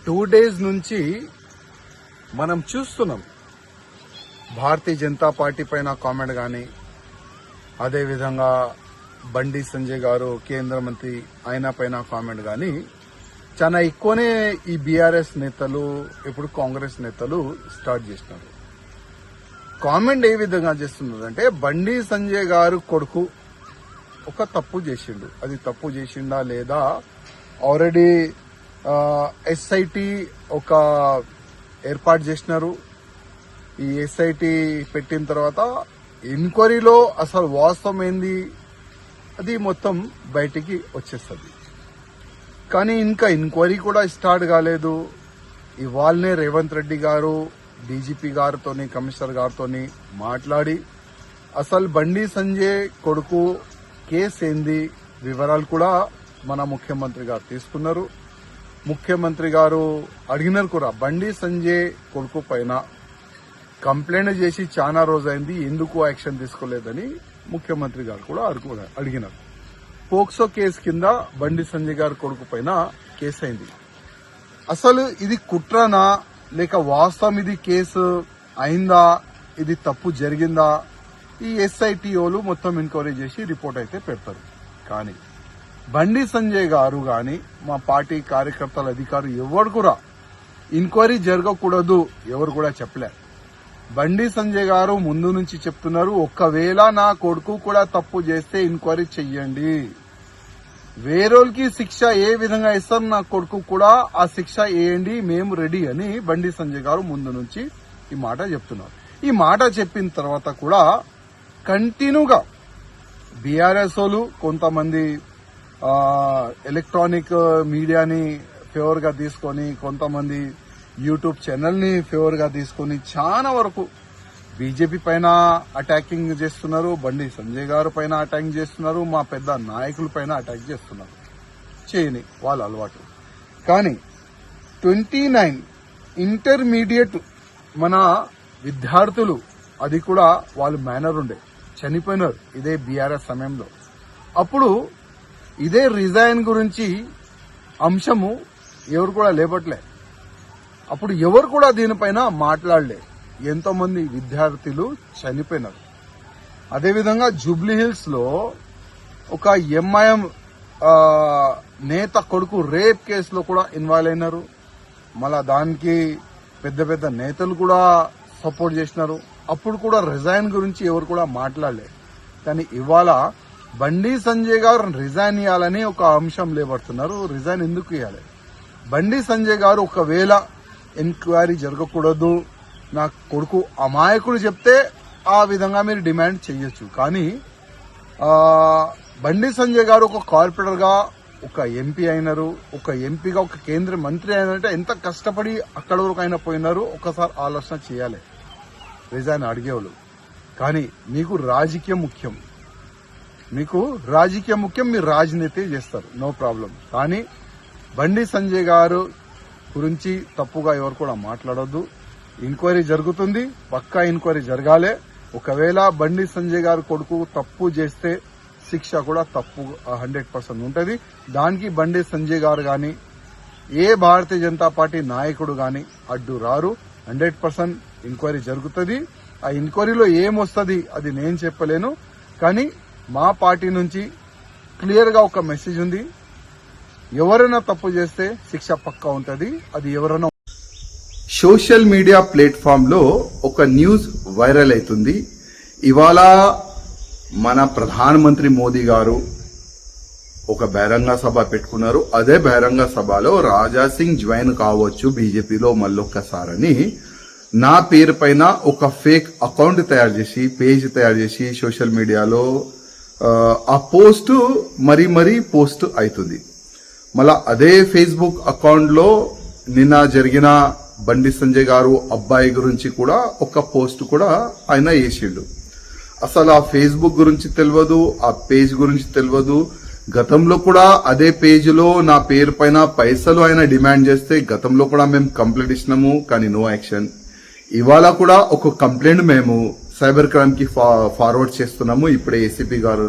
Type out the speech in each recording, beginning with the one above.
2 days నుంచి మనం చూస్తున్నాం భారతీయ జనతా పార్టీ పైన కామెంట్ కానీ, అదేవిధంగా బండి సంజయ్ గారు కేంద్ర మంత్రి ఆయన పైన కామెంట్ కానీ చాలా ఎక్కువనే ఈ బీఆర్ఎస్ నేతలు ఇప్పుడు కాంగ్రెస్ నేతలు స్టార్ట్ చేసినారు. కామెంట్ ఏ విధంగా చేస్తున్నారంటే, బండి సంజయ్ గారు కొడుకు ఒక తప్పు చేసిండు, అది తప్పు చేసిండా లేదా, ఆల్రెడీ ఎస్ఐటి ఒక ఏర్పాటు చేసినారు. ఈ ఎస్ఐటి పెట్టిన తర్వాత ఎంక్వైరీలో అసలు వాస్తవం ఏంది అది మొత్తం బయటికి వచ్చేస్తుంది. కానీ ఇంకా ఎంక్వైరీ కూడా స్టార్ట్ కాలేదు. ఇవాళనే రేవంత్ రెడ్డి గారు డీజీపీ గారితోని కమిషనర్ గారితోని మాట్లాడి అసలు బండి సంజయ్ కొడుకు కేసు ఏంది వివరాలు కూడా మన ముఖ్యమంత్రి గారు తీసుకున్నారు. ముఖ్యమంత్రి గారు అడిగినారు కూడా, బండి సంజయ్ కొడుకు పైన కంప్లైంట్ చేసి చాలా రోజైంది, ఎందుకు యాక్షన్ తీసుకోలేదని ముఖ్యమంత్రి గారు కూడా అడిగినారు. పోక్సో కేసు కింద బండి సంజయ్ గారి కొడుకు పైన కేసు అయింది. అసలు ఇది కుట్రనా లేక వాస్తవం ఇది కేసు అయిందా, ఇది తప్పు జరిగిందా, ఈ ఎస్ఐటిఓలు మొత్తం ఎంక్వైరీ చేసి రిపోర్ట్ అయితే పెడతారు. కానీ బండి సంజయ్ గారు గాని మా పార్టీ కార్యకర్తల అధికారులు ఎవరు కూడా ఎంక్వైరీ జరగకూడదు ఎవరు కూడా చెప్పలే. బండి సంజయ్ గారు ముందు నుంచి చెప్తున్నారు, ఒకవేళ నా కొడుకు కూడా తప్పు చేస్తే ఎంక్వైరీ చెయ్యండి, వేరేకి శిక్ష ఏ విధంగా ఇస్తారు నా కొడుకు కూడా ఆ శిక్ష వేయండి, మేము రెడీ అని బండి సంజయ్ గారు ముందు నుంచి ఈ మాట చెప్తున్నారు. ఈ మాట చెప్పిన తర్వాత కూడా కంటిన్యూగా బీఆర్ఎస్ వాళ్ళు కొంతమంది ఎలక్ట్రానిక్ మీడియాని ఫేవర్ గా తీసుకొని, కొంతమంది యూట్యూబ్ ఛానల్ ని ఫేవర్ గా తీసుకొని చాలా వరకు బీజేపీ పైన అటాకింగ్ చేస్తున్నారు, బండి సంజయ్ గారు పైన అటాకింగ్ చేస్తున్నారు, మా పెద్ద నాయకుల పైన అటాక్ చేస్తున్నారు. చేయని వాళ్ళ అలవాటు. కానీ 29 ఇంటర్మీడియట్ మన విద్యార్థులు, అది కూడా వాళ్ళు మేనర్ ఉండే చనిపోయినారు ఇదే బీఆర్ఎస్ సమయంలో. అప్పుడు ఇదే రిజైన్ గురించి అంశము ఎవరు కూడా లేపట్లే. అప్పుడు ఎవరు కూడా దీనిపైన మాట్లాడలే. ఎంతో మంది విద్యార్థులు చనిపోయినారు. అదేవిధంగా జూబ్లీహిల్స్ లో ఒక ఎంఐఎం నేత కొడుకు రేప్ కేసులో కూడా ఇన్వాల్వ్ అయినారు. మళ్ళా దానికి పెద్ద పెద్ద నేతలు కూడా సపోర్ట్ చేసినారు. అప్పుడు కూడా రిజైన్ గురించి ఎవరు కూడా మాట్లాడలే. కానీ ఇవాళ బండి సంజయ్ గారు రిజైన్ ఇవ్వాలని ఒక అంశం లేబడుతున్నారు. రిజైన్ ఎందుకు ఇవ్వాలి? బండి సంజయ్ గారు ఒకవేళ ఎంక్వైరీ జరగకూడదు, నా కొడుకు అమాయకుడు చెప్తే ఆ విధంగా మీరు డిమాండ్ చేయొచ్చు. కానీ బండి సంజయ్ గారు ఒక కార్పొరేటర్ గా ఒక ఎంపీ అయినారు, ఒక ఎంపీగా ఒక కేంద్ర మంత్రి అయినారంటే ఎంత కష్టపడి అక్కడ వరకు అయినా పోయినారు. ఒకసారి ఆలోచన చేయాలి రిజైన్ అడిగేవాళ్ళు. కానీ మీకు రాజకీయం ముఖ్యం, మీరు రాజనీతి చేస్తారు, నో ప్రాబ్లం. కానీ బండి సంజయ్ గారు గురించి తప్పుగా ఎవరు కూడా మాట్లాడొద్దు. ఎంక్వైరీ జరుగుతుంది, పక్కా ఎంక్వైరీ జరగాలి. ఒకవేళ బండి సంజయ్ గారు కొడుకు తప్పు చేస్తే శిక్ష కూడా తప్పు 100% ఉంటుంది. దానికి బండి సంజయ్ గారు గాని ఏ భారతీయ జనతా పార్టీ నాయకుడు గాని అడ్డు రారు. 100% ఎంక్వైరీ జరుగుతుంది. ఆ ఎంక్వైరీలో ఏమొస్తుంది అది నేను చెప్పలేను. కానీ మా పార్టీ నుంచి క్లియర్ గా ఒక మెసేజ్ ఉంది, ఎవరైనా తప్పు చేస్తే శిక్ష పక్కా ఉంటుంది. అది ఎవరైనా. సోషల్ మీడియా ప్లాట్ఫామ్ లో ఒక న్యూస్ వైరల్ అవుతుంది. ఇవాళ మన ప్రధానమంత్రి మోదీ గారు ఒక బహిరంగ సభ పెట్టుకున్నారు. అదే బహిరంగ సభలో రాజాసింగ్ జాయిన్ కావచ్చు బీజేపీలో మళ్ళొక్కసారని నా పేరు పైన ఒక ఫేక్ అకౌంట్ తయారు చేసి, పేజ్ తయారు చేసి సోషల్ మీడియాలో ఆ పోస్ట్ మరీ పోస్ట్ అవుతుంది. మళ్ళా అదే ఫేస్బుక్ అకౌంట్ లో నిన్న జరిగిన బండి సంజయ్ గారు అబ్బాయి గురించి కూడా ఒక పోస్ట్ కూడా ఆయన వేసిండు. అసలు ఆ ఫేస్బుక్ గురించి తెలియదు, ఆ పేజ్ గురించి తెలియదు. గతంలో కూడా అదే పేజ్ లో నా పేరు పైన పైసలు ఆయన డిమాండ్ చేస్తే గతంలో కూడా మేము కంప్లైంట్ ఇచ్చినాము, కానీ నో యాక్షన్. ఇవాళ కూడా ఒక కంప్లైంట్ మేము సైబర్ క్రైమ్ కి ఫార్వర్డ్ చేస్తున్నాము. ఇప్పుడే ఏసీపీ గారు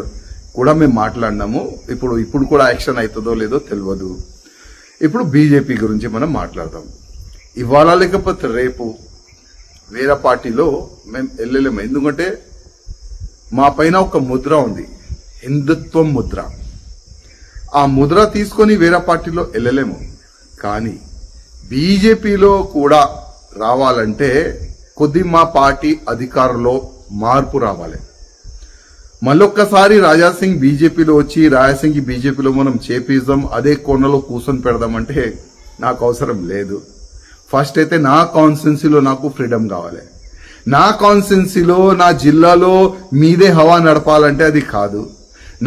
కూడా మేము మాట్లాడినాము. ఇప్పుడు కూడా యాక్షన్ అవుతుందో లేదో తెలియదు. ఇప్పుడు బీజేపీ గురించి మనం మాట్లాడదాం. ఇవాళ లేకపోతే రేపు వేరే పార్టీలో మేము వెళ్ళలేము. ఎందుకంటే మా పైన ఒక ముద్ర ఉంది, హిందుత్వం ముద్ర. ఆ ముద్ర తీసుకొని వేరే పార్టీలో వెళ్ళలేము. కానీ బీజేపీలో కూడా రావాలంటే కొద్ది మా పార్టీ అధికారంలో మార్పు రావాలి. మళ్ళొక్కసారి రాజాసింగ్ బీజేపీలో వచ్చి రాజాసింగ్ బీజేపీలో మనం చేపిద్దాం, అదే కోణలో కూర్చొని పెడదామంటే నాకు అవసరం లేదు. ఫస్ట్ అయితే నా కాన్స్టిట్యున్సీలో నాకు ఫ్రీడమ్ కావాలి. నా కాన్స్టిట్యున్సీలో నా జిల్లాలో మీదే హవా నడపాలంటే అది కాదు.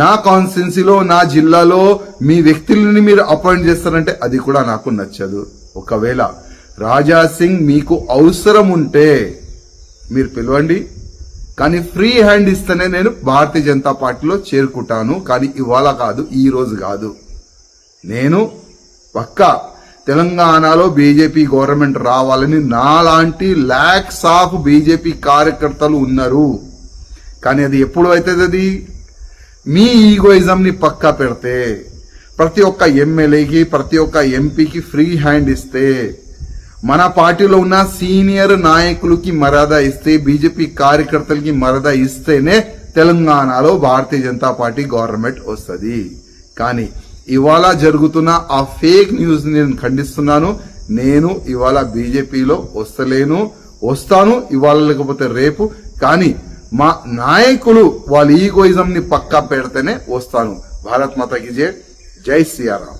నా కాన్స్టిట్యున్సీలో నా జిల్లాలో మీ వ్యక్తులని మీరు అపాయింట్ చేస్తారంటే అది కూడా నాకు నచ్చదు. ఒకవేళ రాజాసింగ్ మీకు అవసరం ఉంటే మీరు పిలవండి, కానీ ఫ్రీ హ్యాండ్ ఇస్తేనే నేను భారతీయ జనతా పార్టీలో చేరుకుంటాను. కానీ ఇవాళ కాదు, ఈ రోజు కాదు. నేను పక్కా తెలంగాణలో బీజేపీ గవర్నమెంట్ రావాలని నాలాంటి లాక్స్ ఆఫ్ బీజేపీ కార్యకర్తలు ఉన్నారు. కానీ అది ఎప్పుడు అవుతుంది? అది మీ ఈగోయిజం ని పక్కా పెడితే, ప్రతి ఒక్క ఎమ్మెల్యేకి ప్రతి ఒక్క ఎంపీకి ఫ్రీ హ్యాండ్ ఇస్తే, మన పార్టీలో ఉన్న సీనియర్ నాయకులకి మర్యాద ఇస్తే, బీజేపీ కార్యకర్తలకి మర్యాద ఇస్తేనే తెలంగాణలో భారతీయ జనతా పార్టీ గవర్నమెంట్ వస్తుంది. కానీ ఇవాళ జరుగుతున్న ఆ ఫేక్ న్యూస్ నేను ఖండిస్తున్నాను. నేను ఇవాళ బీజేపీలో వస్తాను ఇవాళ లేకపోతే రేపు. కానీ మా నాయకులు వాళ్ళ ఈగోయిజం ని పక్కా పెడితేనే వస్తాను. భారత్ మాతాకి జై, జై సియారాం.